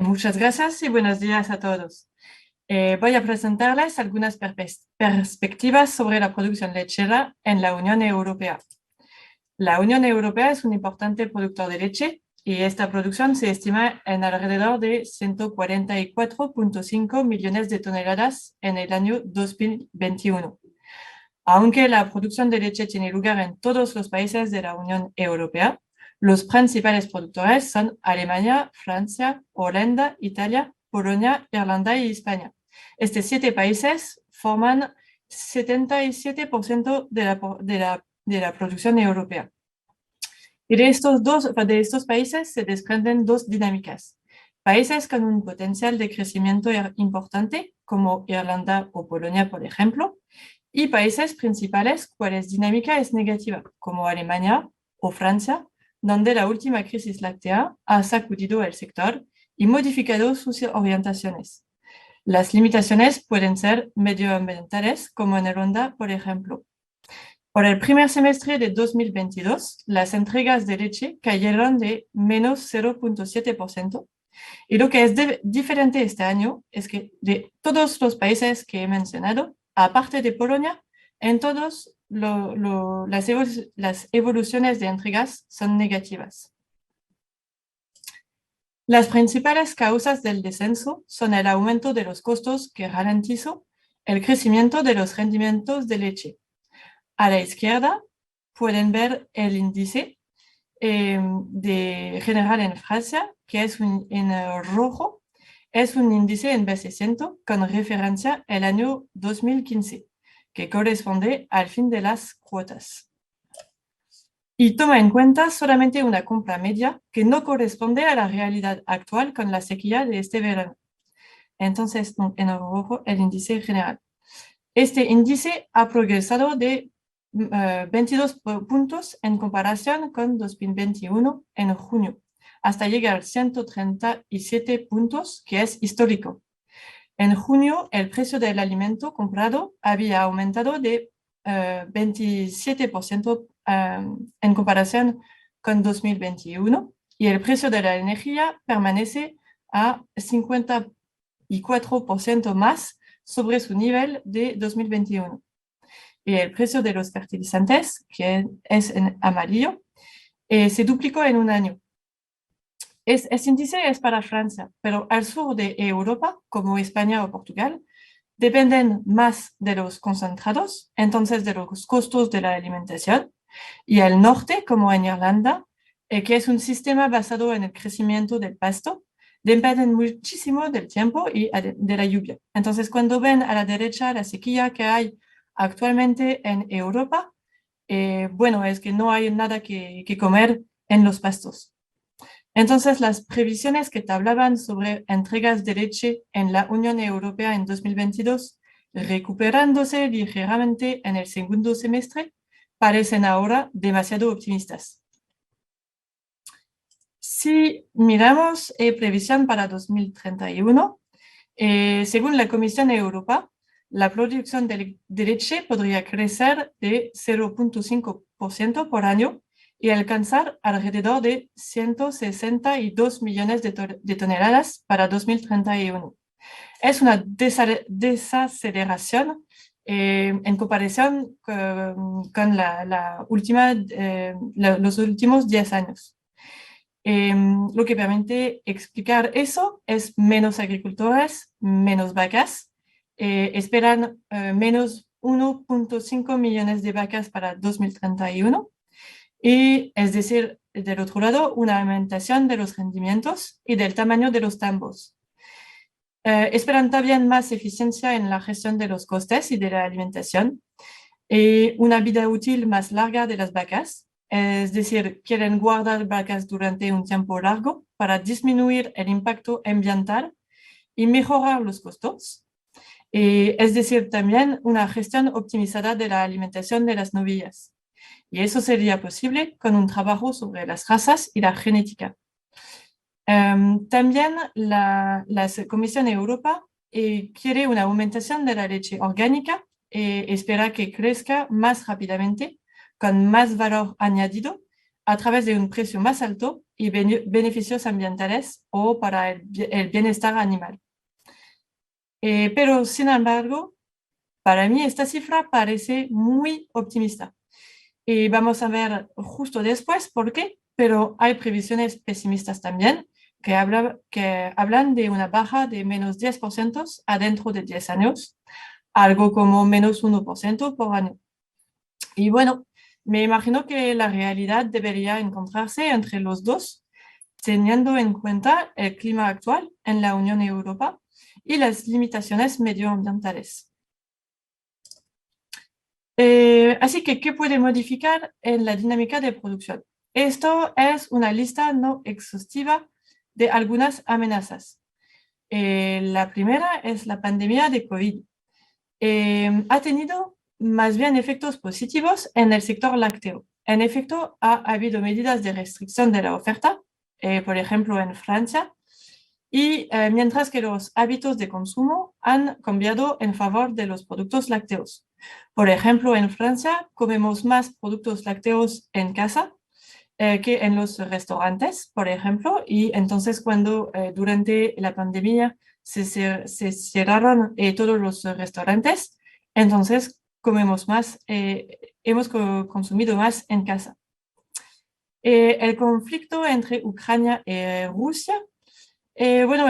Muchas gracias y buenos días a todos. Voy a presentarles algunas perspectivas sobre la producción lechera en la Unión Europea. La Unión Europea es un importante productor de leche y esta producción se estima en alrededor de 144,5 millones de toneladas en el año 2021. Aunque la producción de leche tiene lugar en todos los países de la Unión Europea, los principales productores son Alemania, Francia, Holanda, Italia, Polonia, Irlanda y España. Estos 7 países forman 77% de la producción europea. Y de estos países se desprenden dos dinámicas. Países con un potencial de crecimiento importante, como Irlanda o Polonia, por ejemplo, y países principales cuya dinámica es negativa, como Alemania o Francia, donde la última crisis láctea ha sacudido el sector y modificado sus orientaciones. Las limitaciones pueden ser medioambientales, como en Irlanda, por ejemplo. Por el primer semestre de 2022, las entregas de leche cayeron de menos 0,7%. Y lo que es diferente este año es que de todos los países que he mencionado, aparte de Polonia, en todos las evoluciones de entregas son negativas. Las principales causas del descenso son el aumento de los costos que ralentizó el crecimiento de los rendimientos de leche. A la izquierda pueden ver el índice general en Francia, que es en rojo, es un índice envejecimiento con referencia al año 2015, que corresponde al fin de las cuotas. Y toma en cuenta solamente una compra media que no corresponde a la realidad actual con la sequía de este verano. Entonces, en rojo, el índice general. Este índice ha progresado de 22 puntos en comparación con 2021 en junio, hasta llegar a 137 puntos, que es histórico. En junio, el precio del alimento comprado había aumentado de 27% en comparación con 2021 y el precio de la energía permanece a 54% más sobre su nivel de 2021. Y el precio de los fertilizantes, que es en amarillo, se duplicó en un año. Este índice es para Francia, pero al sur de Europa, como España o Portugal, dependen más de los concentrados, entonces de los costos de la alimentación, y al norte, como en Irlanda, que es un sistema basado en el crecimiento del pasto, dependen muchísimo del tiempo y de la lluvia. Entonces, cuando ven a la derecha la sequía que hay actualmente en Europa, bueno, es que no hay nada que comer en los pastos. Entonces, las previsiones que te hablaban sobre entregas de leche en la Unión Europea en 2022, recuperándose ligeramente en el segundo semestre, parecen ahora demasiado optimistas. Si miramos previsión para 2031, según la Comisión Europea, la producción de leche podría crecer de 0,5% por año y alcanzar alrededor de 162 millones de toneladas para 2031. Es una desaceleración en comparación con los últimos 10 años. Lo que permite explicar eso es menos agricultores, menos vacas. Esperan menos 1,5 millones de vacas para 2031. Y es decir, del otro lado, una aumentación de los rendimientos y del tamaño de los tambos. Esperan también más eficiencia en la gestión de los costes y de la alimentación y una vida útil más larga de las vacas. Es decir, quieren guardar vacas durante un tiempo largo para disminuir el impacto ambiental y mejorar los costos. Es decir, también una gestión optimizada de la alimentación de las novillas. Y eso sería posible con un trabajo sobre las razas y la genética. También la Comisión Europea quiere una aumentación de la leche orgánica y espera que crezca más rápidamente, con más valor añadido, a través de un precio más alto y beneficios ambientales o para el bienestar animal. Pero, sin embargo, para mí esta cifra parece muy optimista. Y vamos a ver justo después por qué, pero hay previsiones pesimistas también que hablan de una baja de menos 10% adentro de 10 años, algo como menos 1% por año. Y bueno, me imagino que la realidad debería encontrarse entre los dos, teniendo en cuenta el clima actual en la Unión Europea y las limitaciones medioambientales. Así que, ¿qué puede modificar en la dinámica de producción? Esto es una lista no exhaustiva de algunas amenazas. La primera es la pandemia de COVID. Ha tenido más bien efectos positivos en el sector lácteo. En efecto, ha habido medidas de restricción de la oferta, por ejemplo, en Francia, y mientras que los hábitos de consumo han cambiado en favor de los productos lácteos. Por ejemplo, en Francia comemos más productos lácteos en casa que en los restaurantes, por ejemplo, y entonces cuando durante la pandemia se cerraron todos los restaurantes, entonces comemos más, hemos consumido más en casa. El conflicto entre Ucrania y Rusia, bueno,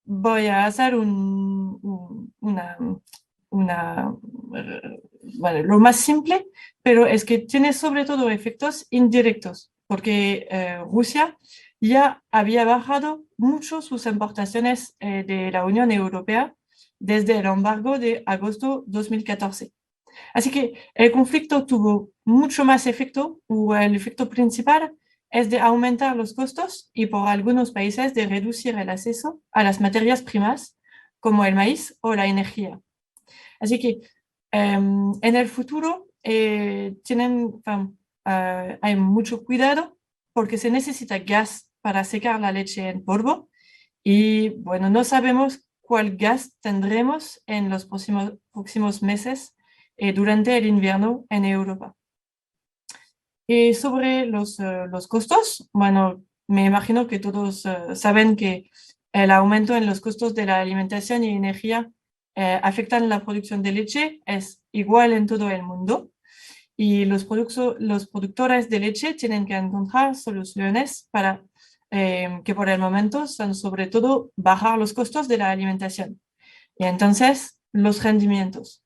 voy a hacer una, bueno, lo más simple, pero es que tiene sobre todo efectos indirectos, porque Rusia ya había bajado mucho sus importaciones de la Unión Europea desde el embargo de agosto 2014. Así que el conflicto tuvo mucho más efecto, o el efecto principal es de aumentar los costos y por algunos países de reducir el acceso a las materias primas como el maíz o la energía. Así que en el futuro hay mucho cuidado porque se necesita gas para secar la leche en polvo y bueno, no sabemos cuál gas tendremos en los próximos meses durante el invierno en Europa. Y sobre los costos, bueno, me imagino que todos saben que el aumento en los costos de la alimentación y energía afectan la producción de leche, es igual en todo el mundo. Y los productores de leche tienen que encontrar soluciones para que por el momento son sobre todo bajar los costos de la alimentación. Y entonces, los rendimientos.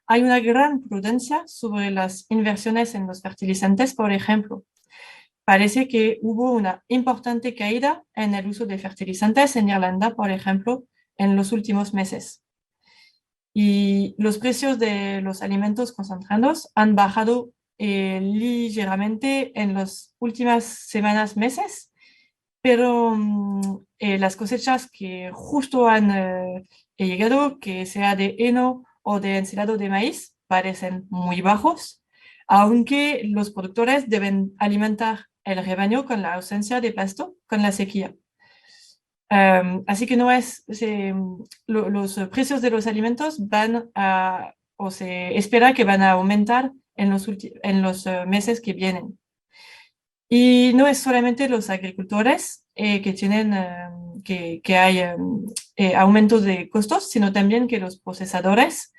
Hay una gran prudencia sobre las inversiones en los fertilizantes, por ejemplo. Parece que hubo una importante caída en el uso de fertilizantes en Irlanda, por ejemplo, en los últimos meses. Y los precios de los alimentos concentrados han bajado ligeramente en las últimas semanas, meses, pero las cosechas que justo han llegado, que sea de heno o de ensilado de maíz, parecen muy bajos, aunque los productores deben alimentar el rebaño con la ausencia de pasto, con la sequía. Así que no es, los precios de los alimentos van a, o se espera que van a aumentar en los meses que vienen. Y no es solamente los agricultores que tienen, que hay aumentos de costos, sino también que los procesadores,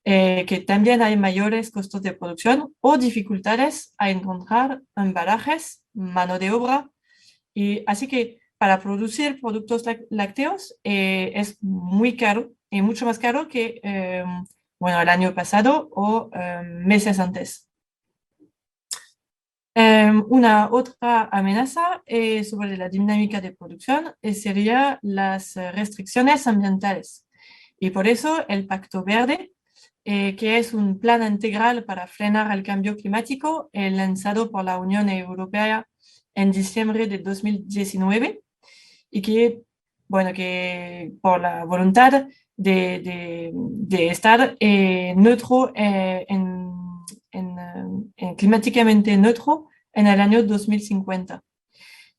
que también hay mayores costos de producción o dificultades a encontrar embalajes, mano de obra. Y así que para producir productos lácteos es muy caro y mucho más caro que bueno, el año pasado o meses antes. Una otra amenaza sobre la dinámica de producción sería las restricciones ambientales. Y por eso el Pacto Verde, que es un plan integral para frenar el cambio climático, lanzado por la Unión Europea en diciembre de 2019, y que, bueno, que por la voluntad de estar neutro climáticamente neutro en el año 2050.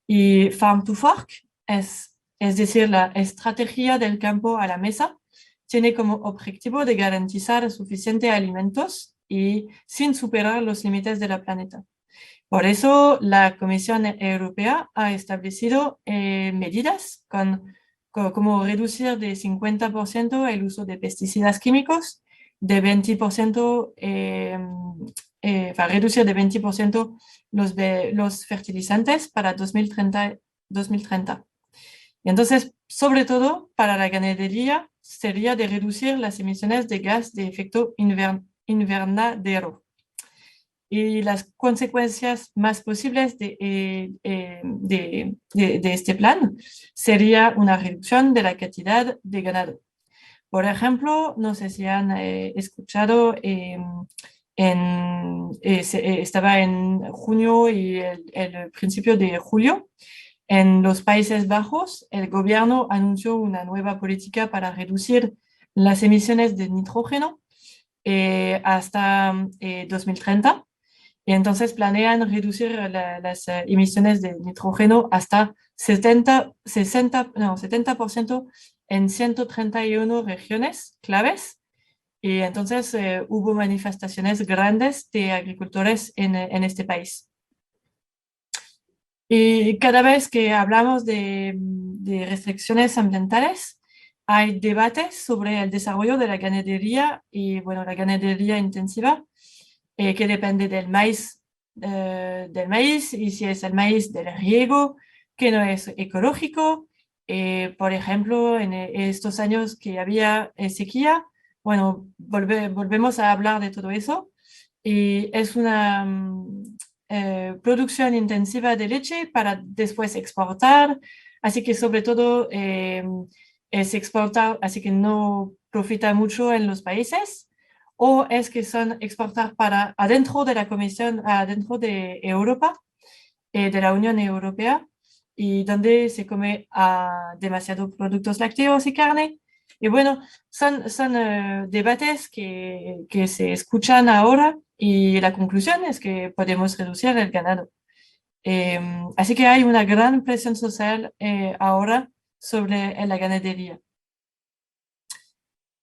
Y Farm to Fork, es decir, la estrategia del campo a la mesa, tiene como objetivo de garantizar suficientes alimentos y sin superar los límites del planeta. Por eso la Comisión Europea ha establecido medidas como reducir de 50% el uso de pesticidas químicos, de 20%, reducir de 20% los fertilizantes para 2030. Y entonces, sobre todo para la ganadería, sería de reducir las emisiones de gas de efecto invernadero. Y las consecuencias más posibles de este plan sería una reducción de la cantidad de ganado. Por ejemplo, no sé si han escuchado, estaba en junio y el principio de julio, en los Países Bajos, el gobierno anunció una nueva política para reducir las emisiones de nitrógeno hasta 2030. Y entonces planean reducir las emisiones de nitrógeno hasta 70% en 131 regiones claves. Y entonces hubo manifestaciones grandes de agricultores en este país. Y cada vez que hablamos de restricciones ambientales, hay debates sobre el desarrollo de la ganadería y, bueno, la ganadería intensiva, que depende del maíz y si es el maíz del riego, que no es ecológico. Por ejemplo, en estos años que había sequía, bueno, volvemos a hablar de todo eso. Y es una producción intensiva de leche para después exportar, así que sobre todo es exportar, así que no profita mucho en los países, o es que son exportar para adentro de la Comisión, adentro de Europa, de la Unión Europea, y donde se come demasiados productos lácteos y carne. Y bueno, son debates que se escuchan ahora y la conclusión es que podemos reducir el ganado. Así que hay una gran presión social ahora sobre la ganadería.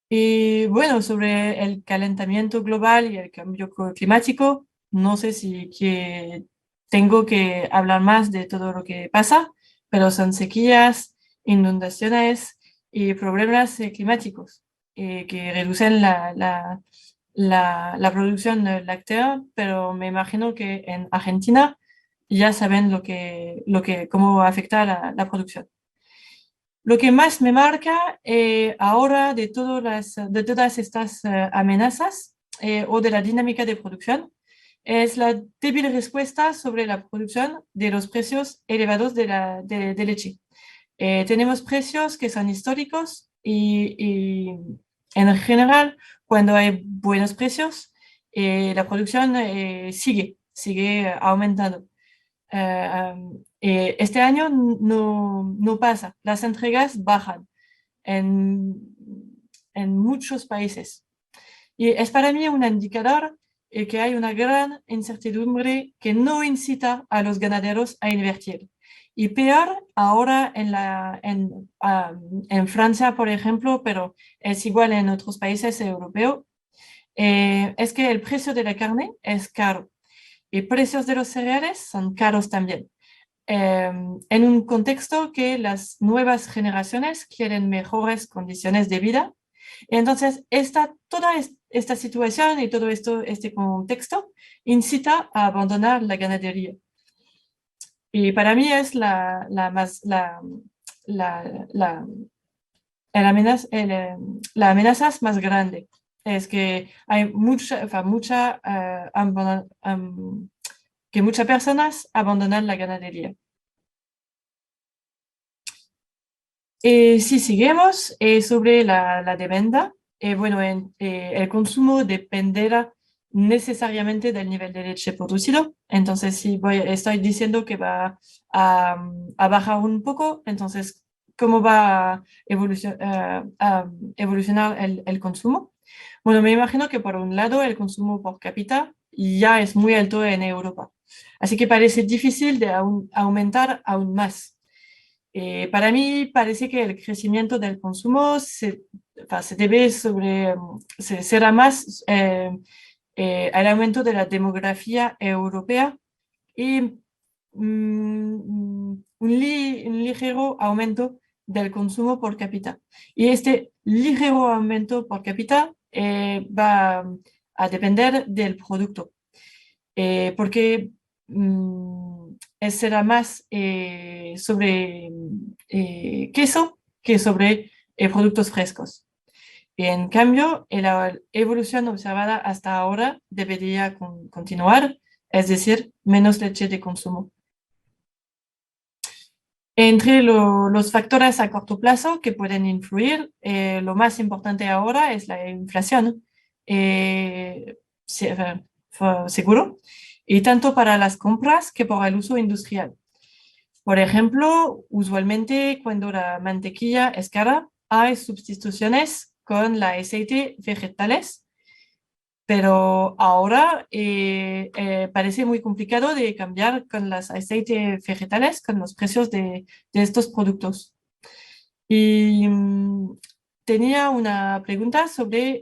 Y bueno, sobre el calentamiento global y el cambio climático, no sé si tengo que hablar más de todo lo que pasa, pero son sequías, inundaciones y problemas climáticos que reducen la producción láctea, pero me imagino que en Argentina ya saben cómo afecta la producción. Lo que más me marca ahora de todas estas amenazas o de la dinámica de producción es la débil respuesta sobre la producción de los precios elevados de leche. Tenemos precios que son históricos y en general, cuando hay buenos precios, la producción sigue aumentando. Este año no pasa, las entregas bajan en, en muchos países. Y es para mí un indicador que hay una gran incertidumbre que no incita a los ganaderos a invertir. Y peor ahora en Francia, por ejemplo, pero es igual en otros países europeos, es que el precio de la carne es caro y precios de los cereales son caros también. En un contexto que las nuevas generaciones quieren mejores condiciones de vida. Entonces, toda esta situación y todo este contexto incita a abandonar la ganadería. Y para mí es la, la amenaza más grande. Es que hay que muchas personas abandonan la ganadería. Si seguimos sobre la demanda, bueno, el consumo dependerá necesariamente del nivel de leche producido. Entonces, si estoy diciendo que va a bajar un poco, entonces, ¿cómo va a evolucionar el consumo? Bueno, me imagino que por un lado el consumo por cápita ya es muy alto en Europa. Así que parece difícil de aumentar aún más. Para mí parece que el crecimiento del consumo se debe será más al aumento de la demografía europea y un ligero aumento del consumo por cápita. Y este ligero aumento por cápita va a depender del producto, porque será más sobre queso que sobre productos frescos. En cambio, la evolución observada hasta ahora debería continuar, es decir, menos leche de consumo. Entre los factores a corto plazo que pueden influir, lo más importante ahora es la inflación, seguro, y tanto para las compras que por el uso industrial. Por ejemplo, usualmente cuando la mantequilla es cara, hay sustituciones con la aceite vegetales, pero ahora parece muy complicado de cambiar con los aceites vegetales, con los precios de estos productos. Y tenía una pregunta sobre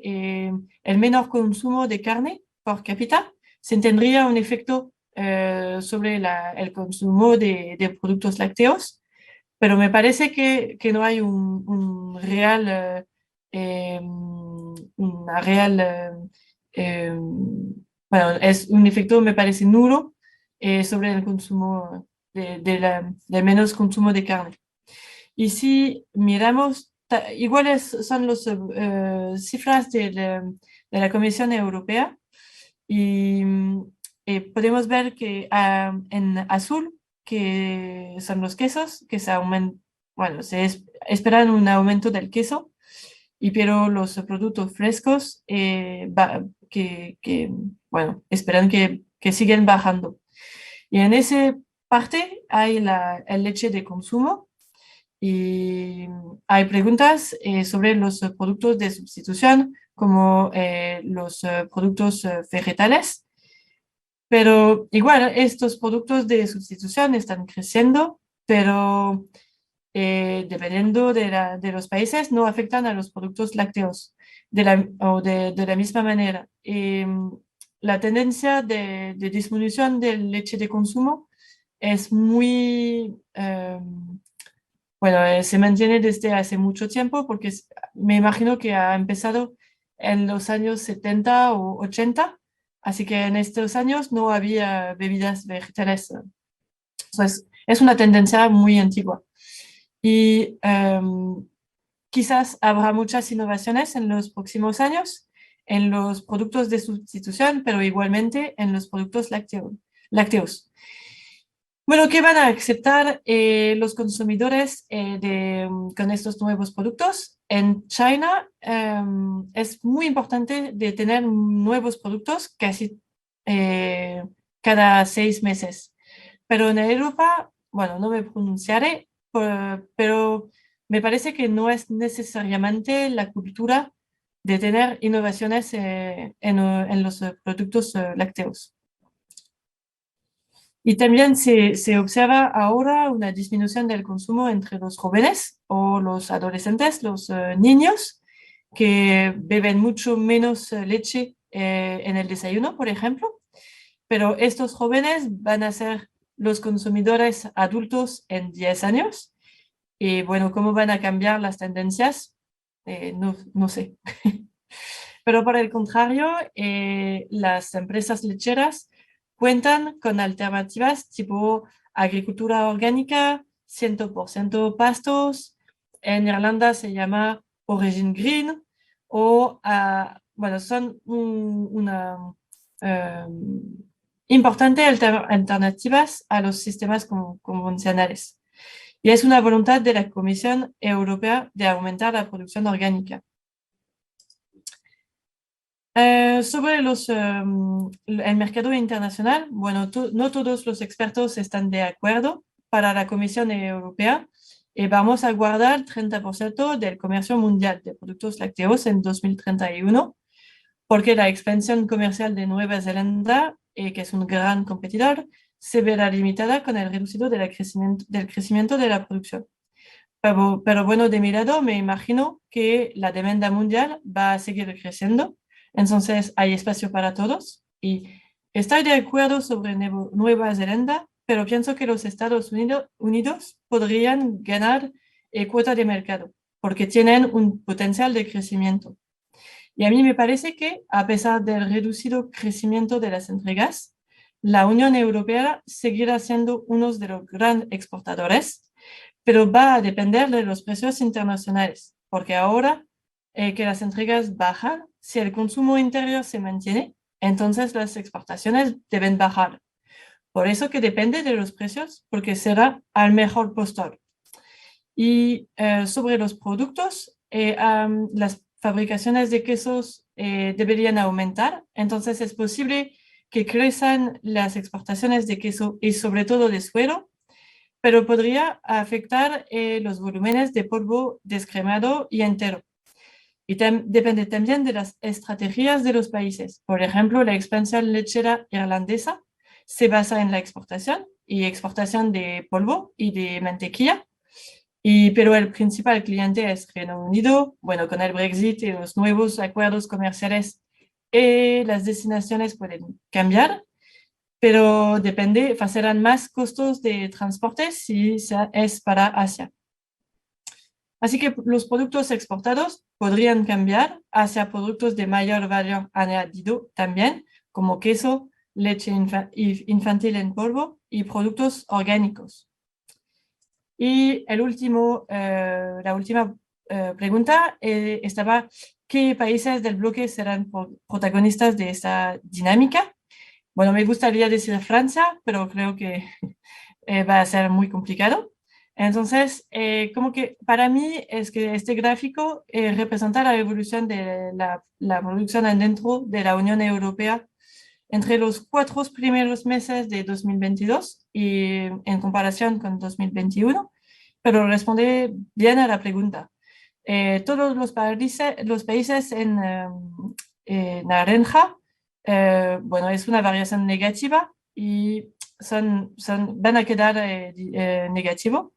el menor consumo de carne por cápita. ¿Se tendría un efecto sobre el consumo de productos lácteos? Pero me parece que no hay un real, una real, bueno, es un efecto, me parece, nulo sobre el consumo de menos consumo de carne. Y si miramos, iguales son las cifras de la Comisión Europea y podemos ver que en azul, que son los quesos, que bueno, esperan un aumento del queso, pero los productos frescos bueno, esperan que siguen bajando. Y en esa parte hay el leche de consumo y hay preguntas sobre los productos de sustitución, como los productos vegetales. Pero igual, estos productos de sustitución están creciendo, pero dependiendo de los países, no afectan a los productos lácteos de la misma manera. La tendencia de disminución de leche de consumo es muy, bueno, se mantiene desde hace mucho tiempo porque me imagino que ha empezado en los años 70 o 80, así que en estos años no había bebidas vegetales. Entonces, es una tendencia muy antigua. Y quizás habrá muchas innovaciones en los próximos años en los productos de sustitución, pero igualmente en los productos lácteos. Bueno, ¿qué van a aceptar los consumidores con estos nuevos productos? En China es muy importante de tener nuevos productos casi cada 6 meses. Pero en Europa, bueno, no me pronunciaré, pero me parece que no es necesariamente la cultura de tener innovaciones en los productos lácteos. Y también se observa ahora una disminución del consumo entre los jóvenes o los adolescentes, los niños, que beben mucho menos leche en el desayuno, por ejemplo. Pero estos jóvenes van a ser los consumidores adultos en 10 años. Y bueno, ¿cómo van a cambiar las tendencias? No sé. Pero por el contrario, las empresas lecheras cuentan con alternativas tipo agricultura orgánica, 100% pastos. En Irlanda se llama Origin Green o, bueno, son una importante alternativas a los sistemas convencionales. Y es una voluntad de la Comisión Europea de aumentar la producción orgánica. Sobre el mercado internacional, bueno, no todos los expertos están de acuerdo. Para la Comisión Europea, vamos a guardar 30% del comercio mundial de productos lácteos en 2031, porque la expansión comercial de Nueva Zelanda, que es un gran competidor, se verá limitada con el reducido del crecimiento de la producción. Pero bueno, de mi lado, me imagino que la demanda mundial va a seguir creciendo, entonces hay espacio para todos y Estoy de acuerdo sobre Nueva Zelanda, pero pienso que los Estados Unidos podrían ganar cuota de mercado, porque tienen un potencial de crecimiento. Y a mí me parece que, a pesar del reducido crecimiento de las entregas, la Unión Europea seguirá siendo uno de los grandes exportadores, pero va a depender de los precios internacionales, porque ahora que las entregas bajan, si el consumo interior se mantiene, entonces las exportaciones deben bajar. Por eso que depende de los precios, porque será al mejor postor. Y sobre los productos, las fabricaciones de quesos deberían aumentar, entonces es posible que crezcan las exportaciones de queso y sobre todo de suero, pero podría afectar los volúmenes de polvo descremado y entero. Y depende también de las estrategias de los países. Por ejemplo, la expansión lechera irlandesa se basa en la exportación y exportación de polvo y de mantequilla, pero el principal cliente es Reino Unido. Bueno, con el Brexit y los nuevos acuerdos comerciales, las destinaciones pueden cambiar, pero depende, serán más costos de transporte si es para Asia. Así que los productos exportados podrían cambiar hacia productos de mayor valor añadido también, como queso, leche infantil en polvo y productos orgánicos. Y la última pregunta estaba, ¿qué países del bloque serán protagonistas de esta dinámica? Bueno, me gustaría decir Francia, pero creo que va a ser muy complicado. Entonces, como que para mí es que este gráfico representa la evolución de la producción dentro de la Unión Europea entre los 4 primeros meses de 2022 y en comparación con 2021, pero responde bien a la pregunta. Todos los países en naranja, bueno, es una variación negativa y van a quedar negativo,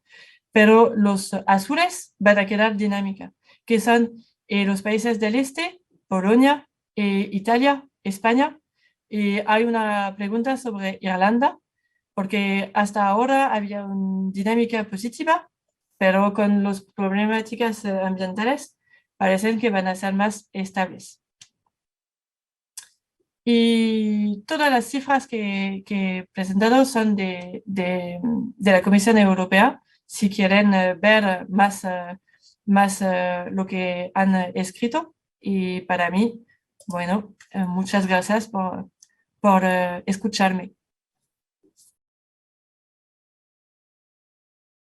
pero los azules van a quedar dinámica, que son los países del este, Polonia, Italia, España. Y hay una pregunta sobre Irlanda, porque hasta ahora había una dinámica positiva, pero con las problemáticas ambientales parecen que van a ser más estables. Y todas las cifras que he presentado son de la Comisión Europea. Si quieren ver más lo que han escrito. Y para mí, bueno, muchas gracias por escucharme.